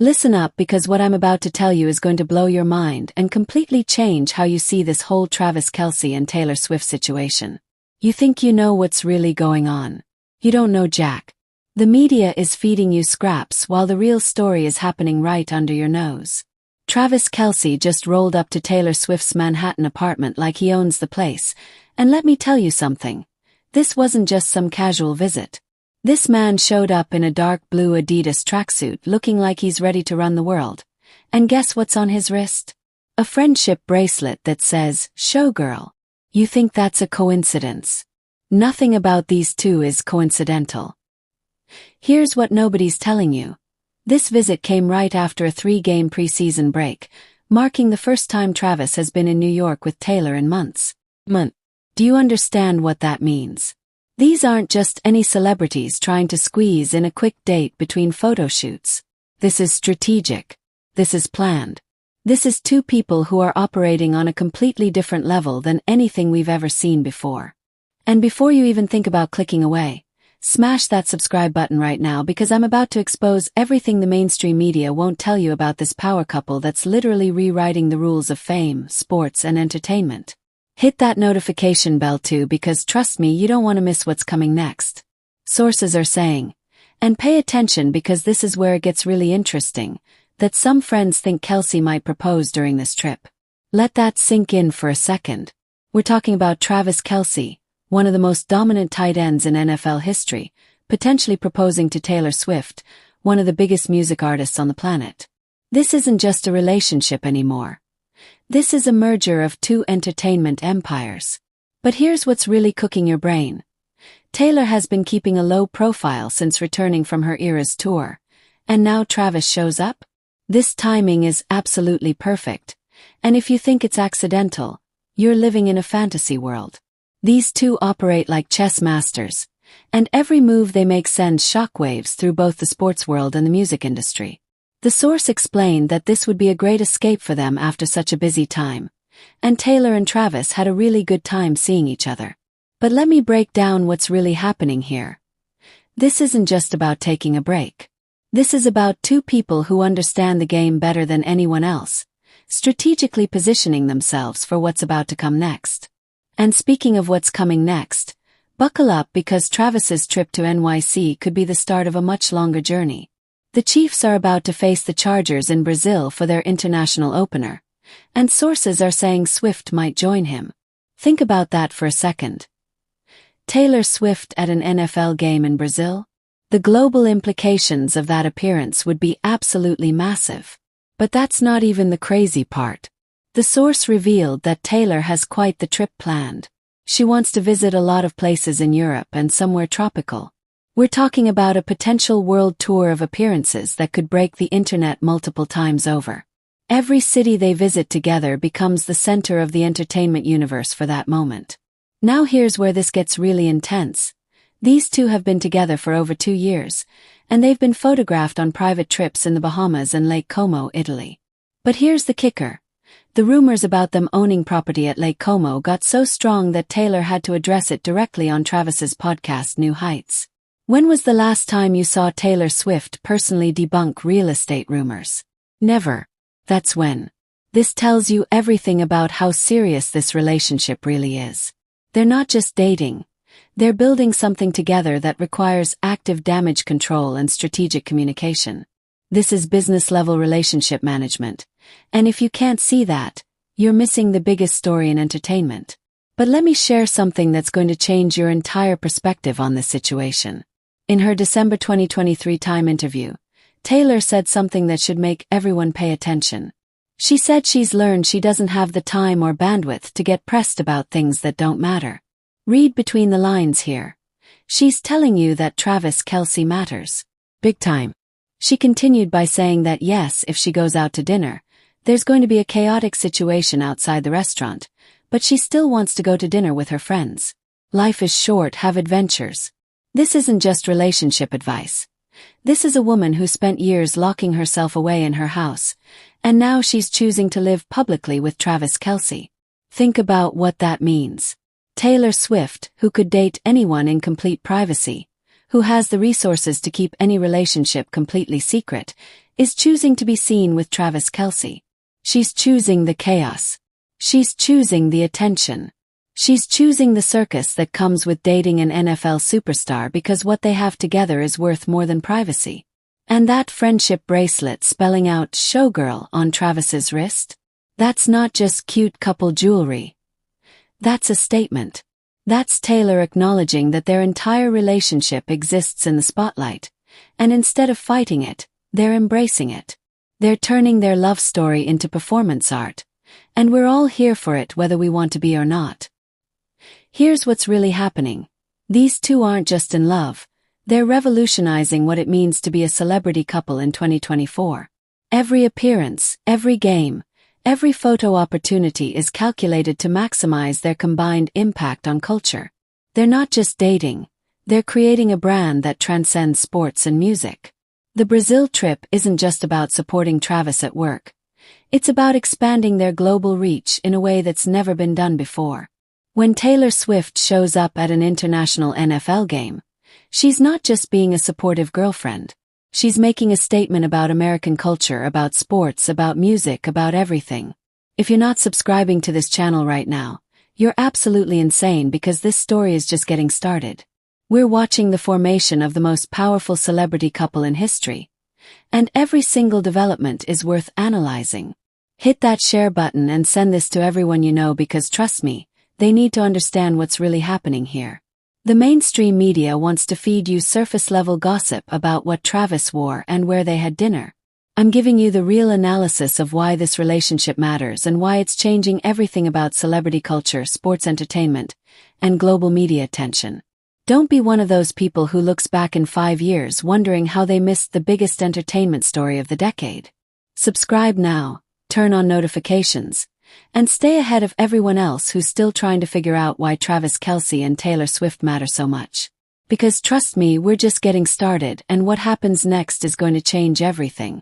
Listen up, because what I'm about to tell you is going to blow your mind and completely change how you see this whole Travis Kelce and Taylor Swift situation. You think you know what's really going on. You don't know jack. The media is feeding you scraps while the real story is happening right under your nose. Travis Kelce just rolled up to Taylor Swift's Manhattan apartment like he owns the place, and let me tell you something. This wasn't just some casual visit. This man showed up in a dark blue Adidas tracksuit looking like he's ready to run the world. And guess what's on his wrist? A friendship bracelet that says, Showgirl. You think that's a coincidence? Nothing about these two is coincidental. Here's what nobody's telling you. This visit came right after a 3-game preseason break, marking the first time Travis has been in New York with Taylor in months. Do you understand what that means? These aren't just any celebrities trying to squeeze in a quick date between photo shoots. This is strategic. This is planned. This is two people who are operating on a completely different level than anything we've ever seen before. And before you even think about clicking away, smash that subscribe button right now, because I'm about to expose everything the mainstream media won't tell you about this power couple that's literally rewriting the rules of fame, sports, and entertainment. Hit that notification bell too, because trust me, you don't want to miss what's coming next. Sources are saying, and pay attention because this is where it gets really interesting, that some friends think Kelce might propose during this trip. Let that sink in for a second. We're talking about Travis Kelce, one of the most dominant tight ends in NFL history, potentially proposing to Taylor Swift, one of the biggest music artists on the planet. This isn't just a relationship anymore. This is a merger of two entertainment empires. But here's what's really cooking your brain. Taylor has been keeping a low profile since returning from her Eras tour, and now Travis shows up? This timing is absolutely perfect, and if you think it's accidental, you're living in a fantasy world. These two operate like chess masters, and every move they make sends shockwaves through both the sports world and the music industry. The source explained that this would be a great escape for them after such a busy time, and Taylor and Travis had a really good time seeing each other. But let me break down what's really happening here. This isn't just about taking a break. This is about two people who understand the game better than anyone else, strategically positioning themselves for what's about to come next. And speaking of what's coming next, buckle up, because Travis's trip to NYC could be the start of a much longer journey. The Chiefs are about to face the Chargers in Brazil for their international opener, and sources are saying Swift might join him. Think about that for a second. Taylor Swift at an NFL game in Brazil? The global implications of that appearance would be absolutely massive. But that's not even the crazy part. The source revealed that Taylor has quite the trip planned. She wants to visit a lot of places in Europe and somewhere tropical. We're talking about a potential world tour of appearances that could break the internet multiple times over. Every city they visit together becomes the center of the entertainment universe for that moment. Now here's where this gets really intense. These two have been together for over 2 years, and they've been photographed on private trips in the Bahamas and Lake Como, Italy. But here's the kicker. The rumors about them owning property at Lake Como got so strong that Taylor had to address it directly on Travis's podcast New Heights. When was the last time you saw Taylor Swift personally debunk real estate rumors? Never. That's when. This tells you everything about how serious this relationship really is. They're not just dating. They're building something together that requires active damage control and strategic communication. This is business-level relationship management. And if you can't see that, you're missing the biggest story in entertainment. But let me share something that's going to change your entire perspective on this situation. In her December 2023 Time interview, Taylor said something that should make everyone pay attention. She said she's learned she doesn't have the time or bandwidth to get pressed about things that don't matter. Read between the lines here. She's telling you that Travis Kelce matters. Big time. She continued by saying that yes, if she goes out to dinner, there's going to be a chaotic situation outside the restaurant, but she still wants to go to dinner with her friends. Life is short, have adventures. This isn't just relationship advice. This is a woman who spent years locking herself away in her house, and now she's choosing to live publicly with Travis Kelce. Think about what that means. Taylor Swift, who could date anyone in complete privacy, who has the resources to keep any relationship completely secret, is choosing to be seen with Travis Kelce. She's choosing the chaos. She's choosing the attention. She's choosing the circus that comes with dating an NFL superstar because what they have together is worth more than privacy. And that friendship bracelet spelling out Showgirl on Travis's wrist? That's not just cute couple jewelry. That's a statement. That's Taylor acknowledging that their entire relationship exists in the spotlight, and instead of fighting it, they're embracing it. They're turning their love story into performance art, and we're all here for it whether we want to be or not. Here's what's really happening. These two aren't just in love, they're revolutionizing what it means to be a celebrity couple in 2024. Every appearance, every game, every photo opportunity is calculated to maximize their combined impact on culture. They're not just dating, they're creating a brand that transcends sports and music. The Brazil trip isn't just about supporting Travis at work. It's about expanding their global reach in a way that's never been done before. When Taylor Swift shows up at an international NFL game, she's not just being a supportive girlfriend. She's making a statement about American culture, about sports, about music, about everything. If you're not subscribing to this channel right now, you're absolutely insane because this story is just getting started. We're watching the formation of the most powerful celebrity couple in history, and every single development is worth analyzing. Hit that share button and send this to everyone you know because trust me, they need to understand what's really happening here. The mainstream media wants to feed you surface-level gossip about what Travis wore and where they had dinner. I'm giving you the real analysis of why this relationship matters and why it's changing everything about celebrity culture, sports entertainment, and global media attention. Don't be one of those people who looks back in 5 years wondering how they missed the biggest entertainment story of the decade. Subscribe now, turn on notifications, and stay ahead of everyone else who's still trying to figure out why Travis Kelce and Taylor Swift matter so much. Because trust me, we're just getting started and what happens next is going to change everything.